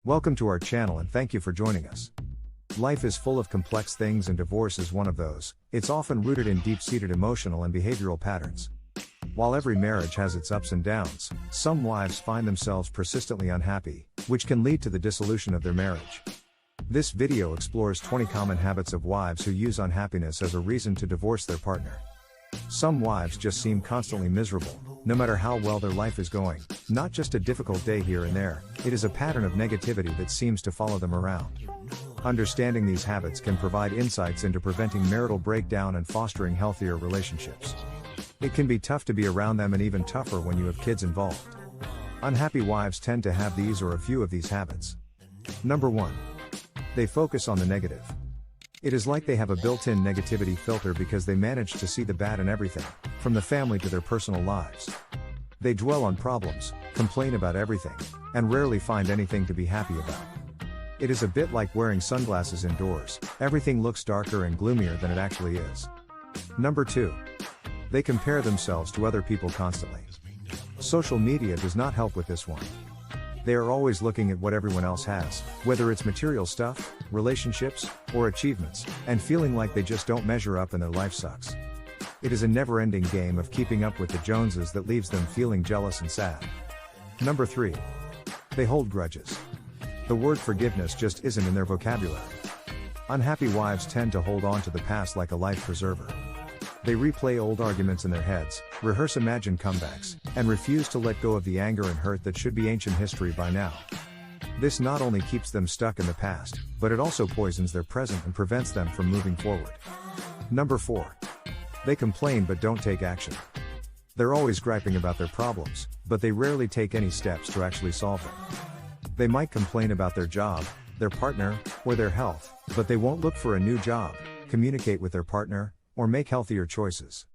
Welcome to our channel and thank you for joining us. Life is full of complex things and divorce is one of those. It's often rooted in deep-seated emotional and behavioral patterns. While every marriage has its ups and downs, some wives find themselves persistently unhappy, which can lead to the dissolution of their marriage. This video explores 20 common habits of wives who use unhappiness as a reason to divorce their partner. Some wives just seem constantly miserable, no matter how well their life is going. Not just a difficult day here and there, it is a pattern of negativity that seems to follow them around. Understanding these habits can provide insights into preventing marital breakdown and fostering healthier relationships. It can be tough to be around them and even tougher when you have kids involved. Unhappy wives tend to have these or a few of these habits. Number 1. They focus on the negative. It is like they have a built-in negativity filter because they manage to see the bad in everything, from the family to their personal lives. They dwell on problems, complain about everything, and rarely find anything to be happy about. It is a bit like wearing sunglasses indoors. Everything looks darker and gloomier than it actually is. Number 2. They compare themselves to other people constantly. Social media does not help with this one. They are always looking at what everyone else has, whether it's material stuff, relationships, or achievements, and feeling like they just don't measure up and their life sucks. It is a never-ending game of keeping up with the Joneses that leaves them feeling jealous and sad. Number 3. They hold grudges. The word forgiveness just isn't in their vocabulary. Unhappy wives tend to hold on to the past like a life preserver. They replay old arguments in their heads, rehearse imagined comebacks, and refuse to let go of the anger and hurt that should be ancient history by now. This not only keeps them stuck in the past, but it also poisons their present and prevents them from moving forward. Number 4. They complain but don't take action. They're always griping about their problems, but they rarely take any steps to actually solve them. They might complain about their job, their partner, or their health, but they won't look for a new job, communicate with their partner, or make healthier choices.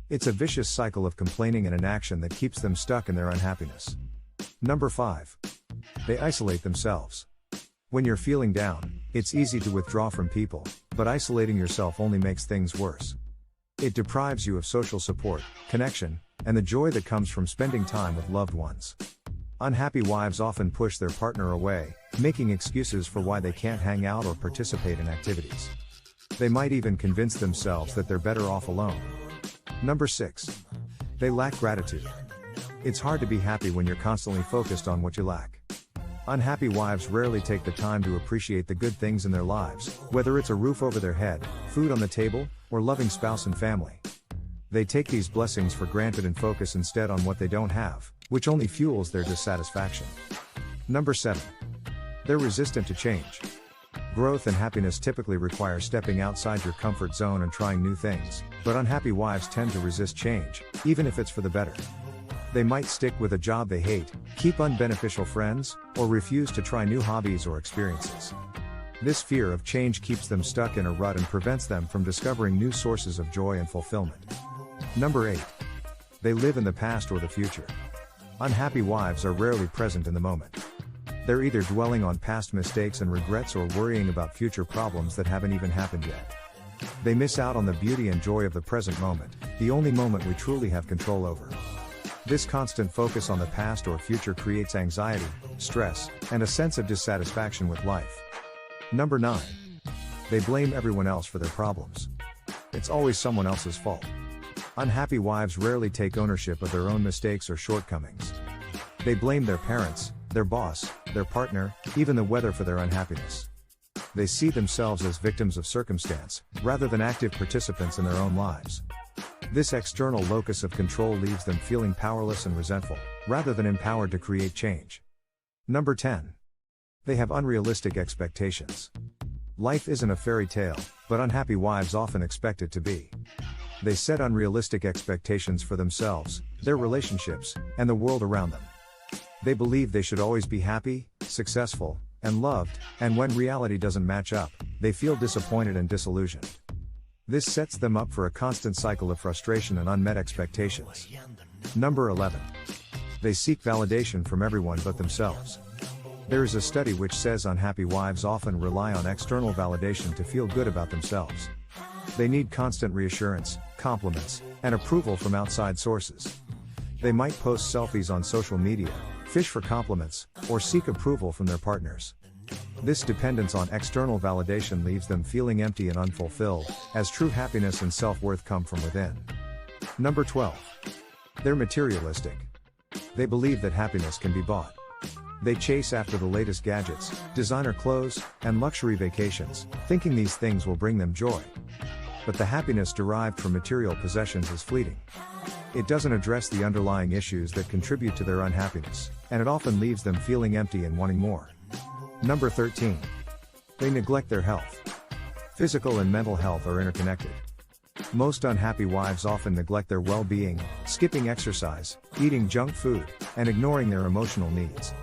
It's a vicious cycle of complaining and inaction that keeps them stuck in their unhappiness. Number 5. They isolate themselves. When you're feeling down, it's easy to withdraw from people, but isolating yourself only makes things worse. It deprives you of social support, connection, and the joy that comes from spending time with loved ones. Unhappy wives often push their partner away, making excuses for why they can't hang out or participate in activities. They might even convince themselves that they're better off alone. Number 6. They lack gratitude. It's hard to be happy when you're constantly focused on what you lack. Unhappy wives rarely take the time to appreciate the good things in their lives, whether it's a roof over their head, food on the table, or loving spouse and family. They take these blessings for granted and focus instead on what they don't have, which only fuels their dissatisfaction. Number 7. They're resistant to change. Growth and happiness typically require stepping outside your comfort zone and trying new things, but unhappy wives tend to resist change, even if it's for the better. They might stick with a job they hate, keep unbeneficial friends, or refuse to try new hobbies or experiences. This fear of change keeps them stuck in a rut and prevents them from discovering new sources of joy and fulfillment. Number 8. They live in the past or the future. Unhappy wives are rarely present in the moment. They're either dwelling on past mistakes and regrets or worrying about future problems that haven't even happened yet. They miss out on the beauty and joy of the present moment, the only moment we truly have control over. This constant focus on the past or future creates anxiety, stress, and a sense of dissatisfaction with life. Number 9. They blame everyone else for their problems. It's always someone else's fault. Unhappy wives rarely take ownership of their own mistakes or shortcomings. They blame their parents, their boss, their partner, even the weather for their unhappiness. They see themselves as victims of circumstance, rather than active participants in their own lives. This external locus of control leaves them feeling powerless and resentful, rather than empowered to create change. Number 10. They have unrealistic expectations. Life isn't a fairy tale, but unhappy wives often expect it to be. They set unrealistic expectations for themselves, their relationships, and the world around them. They believe they should always be happy, successful, and loved, and when reality doesn't match up, they feel disappointed and disillusioned. This sets them up for a constant cycle of frustration and unmet expectations. Number 11. They seek validation from everyone but themselves. There is a study which says unhappy wives often rely on external validation to feel good about themselves. They need constant reassurance, compliments, and approval from outside sources. They might post selfies on social media, fish for compliments, or seek approval from their partners. This dependence on external validation leaves them feeling empty and unfulfilled, as true happiness and self-worth come from within. Number 12. They're materialistic. They believe that happiness can be bought. They chase after the latest gadgets, designer clothes, and luxury vacations, thinking these things will bring them joy. But the happiness derived from material possessions is fleeting. It doesn't address the underlying issues that contribute to their unhappiness, and it often leaves them feeling empty and wanting more. Number 13. They neglect their health. Physical and mental health are interconnected. Most unhappy wives often neglect their well-being, skipping exercise, eating junk food, and ignoring their emotional needs.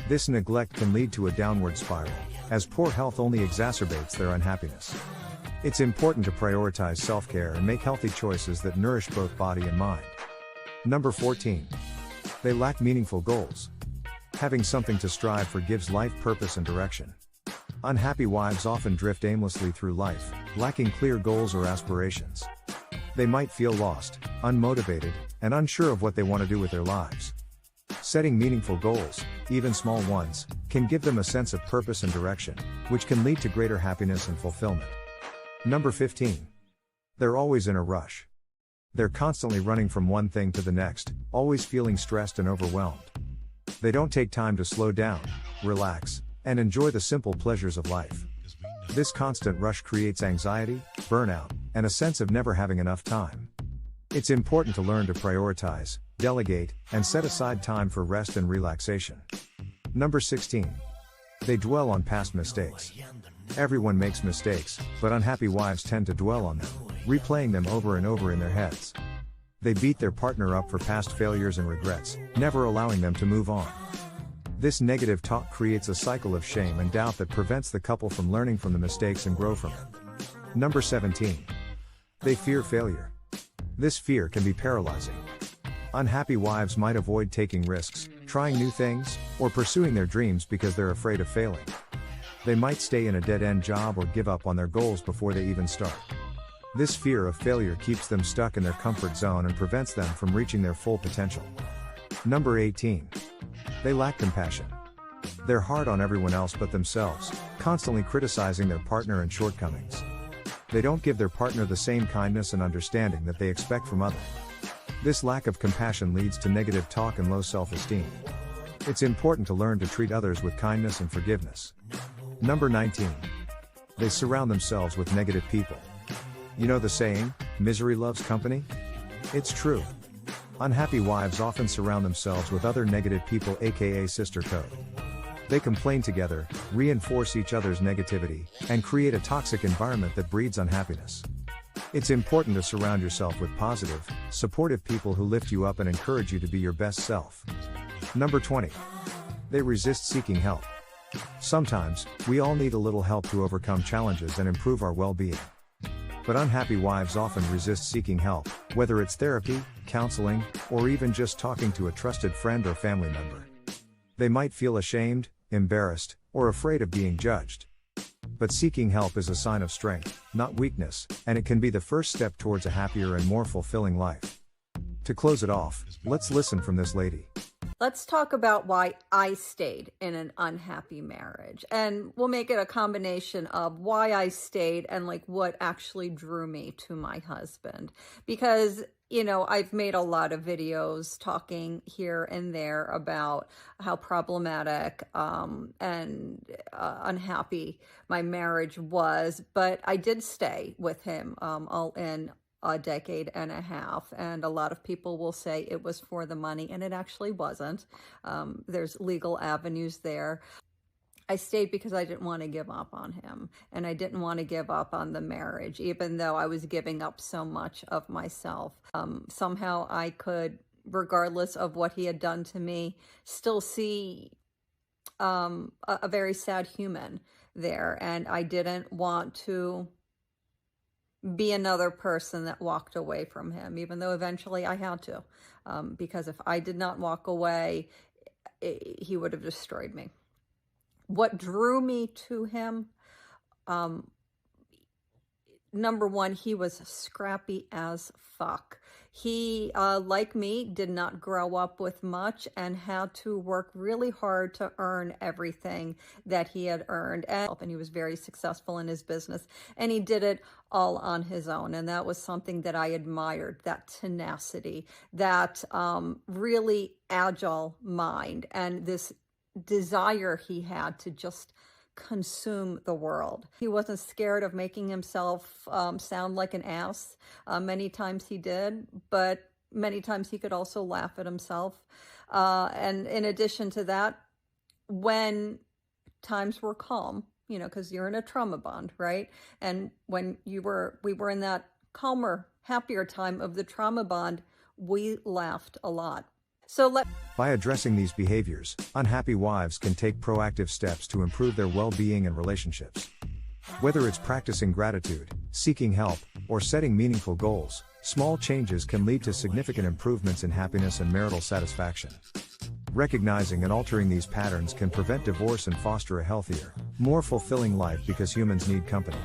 This neglect can lead to a downward spiral, as poor health only exacerbates their unhappiness. It's important to prioritize self-care and make healthy choices that nourish both body and mind. Number 14. They lack meaningful goals. Having something to strive for gives life purpose and direction. Unhappy wives often drift aimlessly through life, lacking clear goals or aspirations. They might feel lost, unmotivated, and unsure of what they want to do with their lives. Setting meaningful goals, even small ones, can give them a sense of purpose and direction, which can lead to greater happiness and fulfillment. Number 15. They're always in a rush. They're constantly running from one thing to the next, always feeling stressed and overwhelmed. They don't take time to slow down, relax, and enjoy the simple pleasures of life. This constant rush creates anxiety, burnout, and a sense of never having enough time. It's important to learn to prioritize, delegate, and set aside time for rest and relaxation. Number 16. They dwell on past mistakes. Everyone makes mistakes, but unhappy wives tend to dwell on them, replaying them over and over in their heads. They beat their partner up for past failures and regrets, never allowing them to move on. This negative talk creates a cycle of shame and doubt that prevents the couple from learning from the mistakes and grow from it. Number 17. They fear failure. This fear can be paralyzing. Unhappy wives might avoid taking risks, trying new things, or pursuing their dreams because they're afraid of failing. They might stay in a dead-end job or give up on their goals before they even start. This fear of failure keeps them stuck in their comfort zone and prevents them from reaching their full potential. Number 18. They lack compassion. They're hard on everyone else but themselves, constantly criticizing their partner and shortcomings. They don't give their partner the same kindness and understanding that they expect from others. This lack of compassion leads to negative talk and low self-esteem. It's important to learn to treat others with kindness and forgiveness. Number 19. They surround themselves with negative people. You know the saying, misery loves company? It's true. Unhappy wives often surround themselves with other negative people, aka sister code. They complain together, reinforce each other's negativity, and create a toxic environment that breeds unhappiness. It's important to surround yourself with positive, supportive people who lift you up and encourage you to be your best self. Number 20. They resist seeking help. Sometimes, we all need a little help to overcome challenges and improve our well-being. But unhappy wives often resist seeking help, whether it's therapy, counseling, or even just talking to a trusted friend or family member. They might feel ashamed, embarrassed, or afraid of being judged. But seeking help is a sign of strength, not weakness, and it can be the first step towards a happier and more fulfilling life. To close it off, let's listen from this lady. Let's talk about why I stayed in an unhappy marriage. And we'll make it a combination of why I stayed and like what actually drew me to my husband. Because, you know, I've made a lot of videos talking here and there about how problematic and unhappy my marriage was. But I did stay with him all in a decade and a half, and a lot of people will say it was for the money, and it actually wasn't. There's legal avenues there. I stayed because I didn't want to give up on him, and I didn't want to give up on the marriage, even though I was giving up so much of myself. Somehow I could, regardless of what he had done to me, still see a very sad human there, and I didn't want to be another person that walked away from him, even though eventually I had to, because if I did not walk away, he would have destroyed me. What drew me to him, number one, he was scrappy as fuck. He, like me, did not grow up with much and had to work really hard to earn everything that he had earned. And he was very successful in his business, and he did it all on his own. And that was something that I admired, that tenacity, that really agile mind, and this desire he had to just consume the world. He wasn't scared of making himself sound like an ass. Many times he did, but many times he could also laugh at himself. And in addition to that, when times were calm, because you're in a trauma bond, right? And when we were in that calmer, happier time of the trauma bond, we laughed a lot. By addressing these behaviors, unhappy wives can take proactive steps to improve their well-being and relationships. Whether it's practicing gratitude, seeking help, or setting meaningful goals, small changes can lead to significant improvements in happiness and marital satisfaction. Recognizing and altering these patterns can prevent divorce and foster a healthier, more fulfilling life, because humans need company.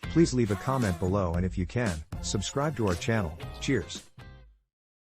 Please leave a comment below, and if you can, subscribe to our channel. Cheers.